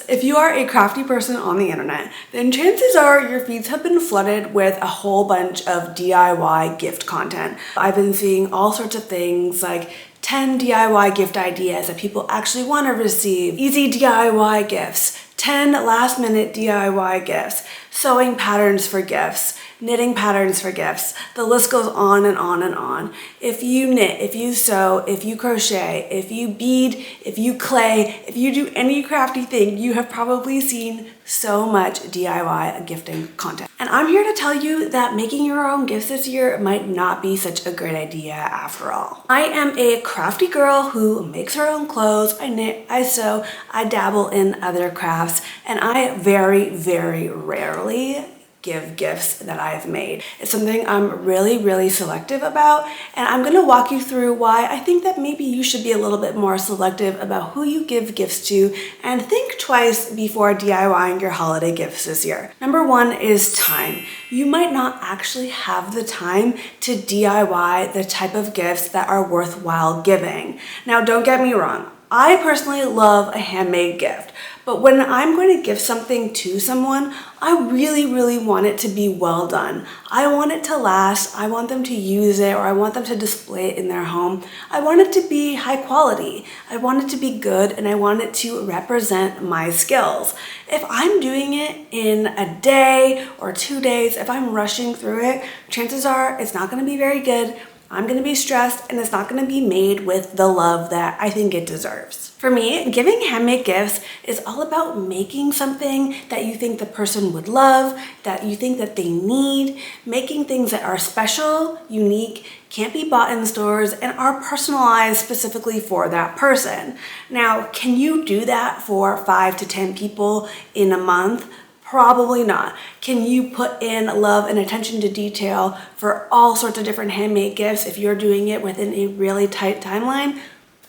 If you are a crafty person on the internet, then chances are your feeds have been flooded with a whole bunch of DIY gift content. I've been seeing all sorts of things like 10 DIY gift ideas that people actually want to receive, easy DIY gifts, 10 last minute DIY gifts, sewing patterns for gifts, knitting patterns for gifts. The list goes on and on and on. If you knit, if you sew, if you crochet, if you bead, if you clay, if you do any crafty thing, you have probably seen so much DIY gifting content. And I'm here to tell you that making your own gifts this year might not be such a great idea after all. I am a crafty girl who makes her own clothes. I knit, I sew, I dabble in other crafts, and I very, very rarely give gifts that I've made. It's something I'm really selective about, and I'm gonna walk you through why I think that maybe you should be a little bit more selective about who you give gifts to and think twice before DIYing your holiday gifts this year. Number one is time. You might not actually have the time to DIY the type of gifts that are worthwhile giving. Now, don't get me wrong. I personally love a handmade gift, but when I'm going to give something to someone, I really want it to be well done. I want it to last. I want them to use it, or I want them to display it in their home. I want it to be high quality. I want it to be good, and I want it to represent my skills. If I'm doing it in a day or 2 days, if I'm rushing through it, chances are it's not going to be very good. I'm gonna be stressed, and it's not gonna be made with the love that I think it deserves. For me, giving handmade gifts is all about making something that you think the person would love, that you think that they need, making things that are special, unique, can't be bought in stores, and are personalized specifically for that person. Now, can you do that for 5 to 10 people in a month? Probably not. Can you put in love and attention to detail for all sorts of different handmade gifts if you're doing it within a really tight timeline?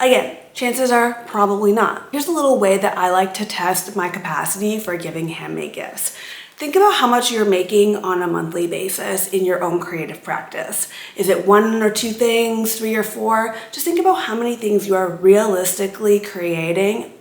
Again, chances are probably not. Here's a little way that I like to test my capacity for giving handmade gifts. Think about how much you're making on a monthly basis in your own creative practice. Is it 1 or 2 things, 3 or 4? Just think about how many things you are realistically creating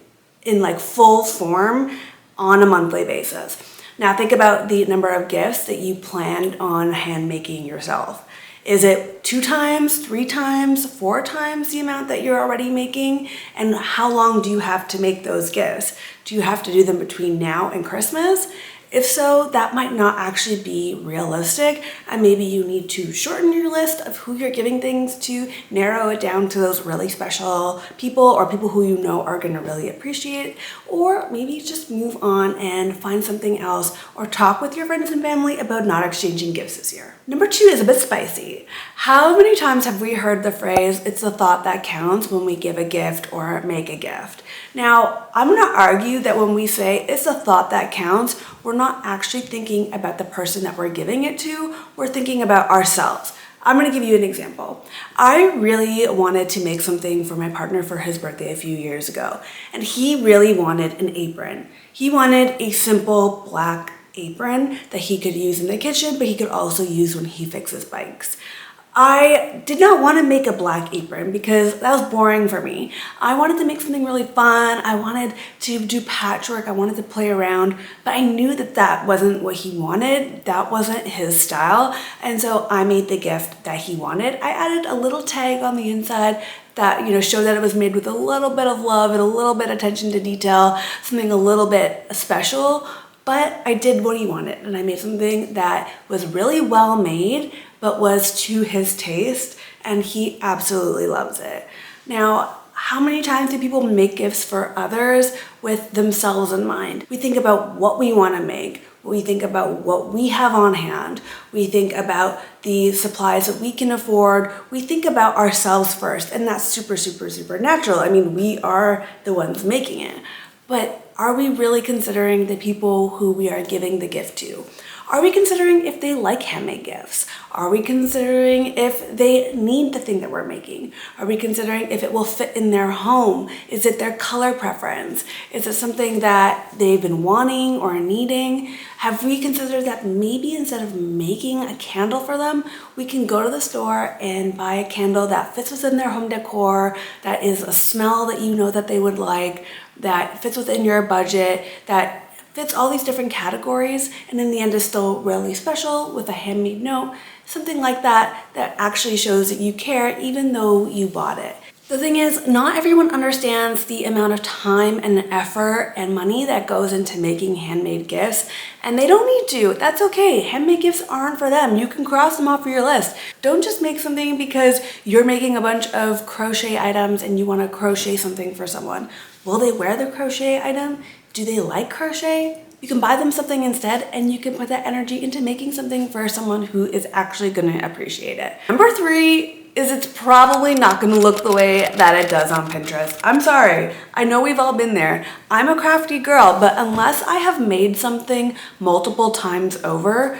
in like full form on a monthly basis. Now think about the number of gifts that you planned on hand making yourself. Is it 2 times, 3 times, 4 times the amount that you're already making? And how long do you have to make those gifts? Do you have to do them between now and Christmas? If so, that might not actually be realistic, and maybe you need to shorten your list of who you're giving things to, narrow it down to those really special people or people who you know are gonna really appreciate it, or maybe just move on and find something else, or talk with your friends and family about not exchanging gifts this year. Number 2 is a bit spicy. How many times have we heard the phrase, "It's the thought that counts" when we give a gift or make a gift? Now, I'm gonna argue that when we say it's the thought that counts, we're not actually thinking about the person that we're giving it to, we're thinking about ourselves. I'm gonna give you an example. I really wanted to make something for my partner for his birthday a few years ago, and he really wanted an apron. He wanted a simple black apron that he could use in the kitchen, but he could also use when he fixes bikes. I did not want to make a black apron because that was boring for me. I wanted to make something really fun. I wanted to do patchwork. I wanted to play around, but I knew that that wasn't what he wanted. That wasn't his style. And so I made the gift that he wanted. I added a little tag on the inside that, showed that it was made with a little bit of love and a little bit of attention to detail, something a little bit special. But I did what he wanted, and I made something that was really well made, but was to his taste, and he absolutely loves it. Now, how many times do people make gifts for others with themselves in mind? We think about what we want to make. We think about what we have on hand. We think about the supplies that we can afford. We think about ourselves first, and that's super natural. I mean, we are the ones making it. But are we really considering the people who we are giving the gift to? Are we considering if they like handmade gifts? Are we considering if they need the thing that we're making? Are we considering if it will fit in their home? Is it their color preference? Is it something that they've been wanting or needing? Have we considered that maybe instead of making a candle for them, we can go to the store and buy a candle that fits within their home decor, that is a smell that you know that they would like, that fits within your budget, that fits all these different categories, and in the end is still really special with a handmade note, something like that, that actually shows that you care even though you bought it. The thing is, not everyone understands the amount of time and effort and money that goes into making handmade gifts, and they don't need to. That's okay. Handmade gifts aren't for them. You can cross them off your list. Don't just make something because you're making a bunch of crochet items and you want to crochet something for someone. Will they wear the crochet item? Do they like crochet? You can buy them something instead, and you can put that energy into making something for someone who is actually going to appreciate it. Number 3 is it's probably not going to look the way that it does on Pinterest. I'm sorry. I know we've all been there. I'm a crafty girl, but unless I have made something multiple times over,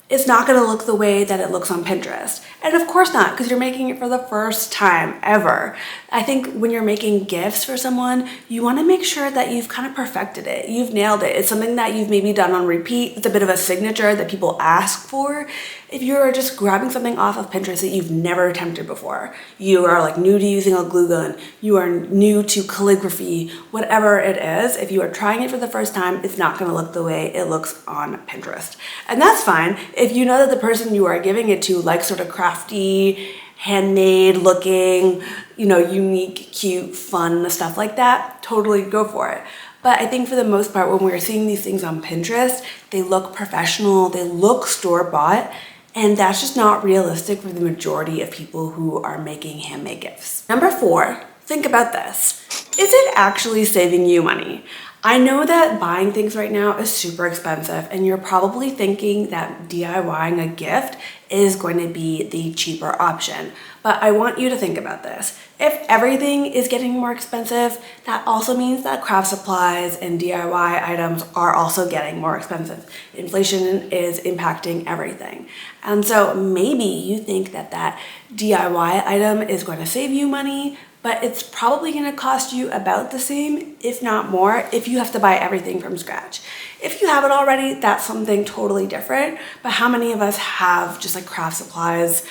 it's not going to look the way that it looks on Pinterest. And of course not, because you're making it for the first time ever. I think when you're making gifts for someone, you want to make sure that you've kind of perfected it. You've nailed it. It's something that you've maybe done on repeat. It's a bit of a signature that people ask for. If you're just grabbing something off of Pinterest that you've never attempted before, you are like new to using a glue gun, you are new to calligraphy, whatever it is, if you are trying it for the first time, it's not going to look the way it looks on Pinterest. And that's fine. If you know that the person you are giving it to likes sort of crafty, handmade looking, unique, cute, fun, stuff like that, totally go for it. But I think for the most part, when we're seeing these things on Pinterest, they look professional, they look store-bought, and that's just not realistic for the majority of people who are making handmade gifts. Number 4, think about this. Is it actually saving you money? I know that buying things right now is super expensive, and you're probably thinking that DIYing a gift is going to be the cheaper option. But I want you to think about this. If everything is getting more expensive, that also means that craft supplies and DIY items are also getting more expensive. Inflation is impacting everything. And so maybe you think that that DIY item is going to save you money, but it's probably going to cost you about the same, if not more, if you have to buy everything from scratch. If you have it already, that's something totally different. But how many of us have just like craft supplies,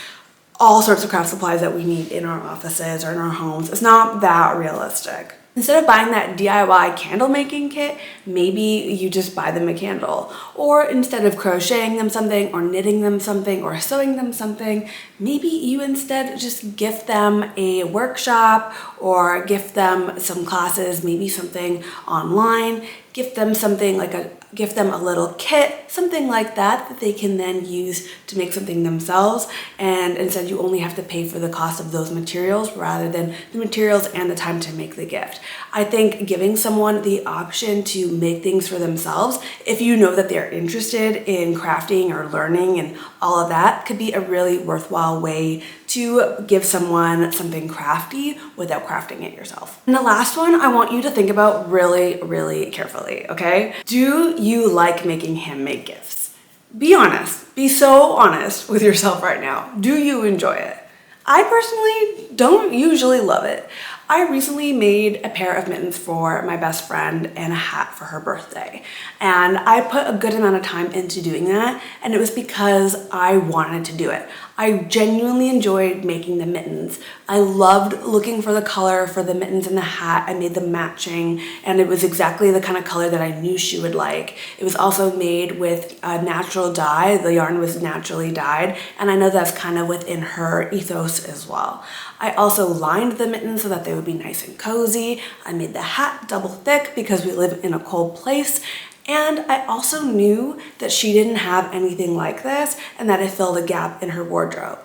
all sorts of craft supplies that we need in our offices or in our homes? It's not that realistic. Instead of buying that DIY candle making kit, maybe you just buy them a candle. Or instead of crocheting them something or knitting them something or sewing them something, maybe you instead just gift them a workshop or gift them some classes, maybe something online, gift them something like gift them a little kit, something like that, that they can then use to make something themselves. And instead you only have to pay for the cost of those materials rather than the materials and the time to make the gift. I think giving someone the option to make things for themselves, if you know that they're interested in crafting or learning and all of that, could be a really worthwhile way to give someone something crafty without crafting it yourself. And the last one I want you to think about really, really carefully, okay? Do you like making handmade gifts? Be honest. Be so honest with yourself right now. Do you enjoy it? I personally don't usually love it. I recently made a pair of mittens for my best friend and a hat for her birthday. And I put a good amount of time into doing that, and it was because I wanted to do it. I genuinely enjoyed making the mittens. I loved looking for the color for the mittens and the hat. I made them matching, and it was exactly the kind of color that I knew she would like. It was also made with a natural dye. The yarn was naturally dyed, and I know that's kind of within her ethos as well. I also lined the mittens so that they would be nice and cozy. I made the hat double thick because we live in a cold place. And I also knew that she didn't have anything like this and that it filled a gap in her wardrobe.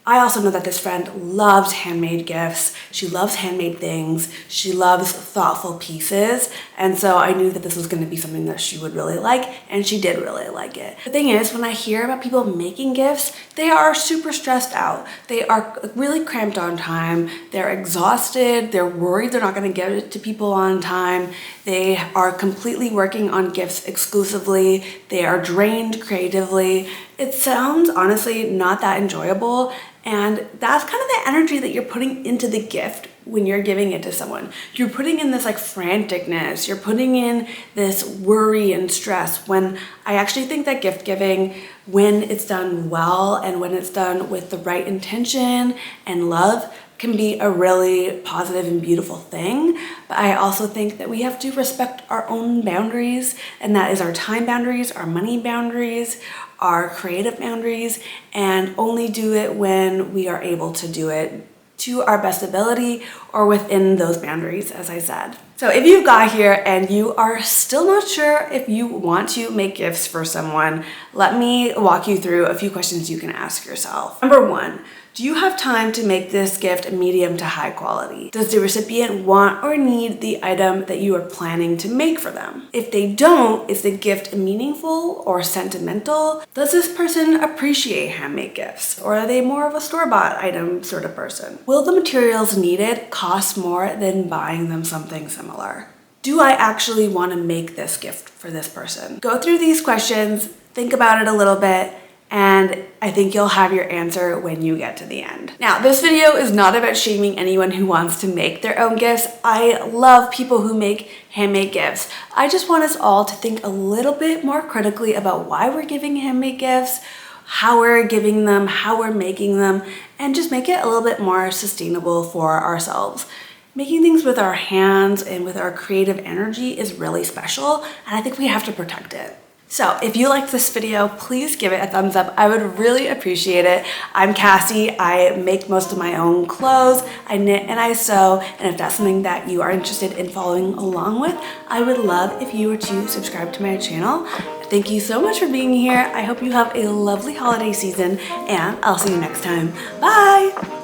I also know that this friend loves handmade gifts. She loves handmade things. She loves thoughtful pieces. And so I knew that this was going to be something that she would really like, and she did really like it. The thing is, when I hear about people making gifts, they are super stressed out. They are really cramped on time. They're exhausted. They're worried they're not going to get it to people on time. They are completely working on gifts exclusively. They are drained creatively. It sounds honestly not that enjoyable, and that's kind of the energy that you're putting into the gift when you're giving it to someone. You're putting in this like franticness, you're putting in this worry and stress, when I actually think that gift giving, when it's done well and when it's done with the right intention and love, can be a really positive and beautiful thing. But I also think that we have to respect our own boundaries, and that is our time boundaries, our money boundaries, our creative boundaries, and only do it when we are able to do it to our best ability or within those boundaries, as I said. So if you got here and you are still not sure if you want to make gifts for someone, let me walk you through a few questions you can ask yourself. Number one, do you have time to make this gift medium to high quality? Does the recipient want or need the item that you are planning to make for them? If they don't, is the gift meaningful or sentimental? Does this person appreciate handmade gifts, or are they more of a store-bought item sort of person? Will the materials needed cost more than buying them something similar? Do I actually want to make this gift for this person? Go through these questions, think about it a little bit, and I think you'll have your answer when you get to the end. Now, this video is not about shaming anyone who wants to make their own gifts. I love people who make handmade gifts. I just want us all to think a little bit more critically about why we're giving handmade gifts, how we're giving them, how we're making them, and just make it a little bit more sustainable for ourselves. Making things with our hands and with our creative energy is really special, and I think we have to protect it. So if you liked this video, please give it a thumbs up. I would really appreciate it. I'm Cassie. I make most of my own clothes. I knit and I sew. And if that's something that you are interested in following along with, I would love if you were to subscribe to my channel. Thank you so much for being here. I hope you have a lovely holiday season, and I'll see you next time. Bye!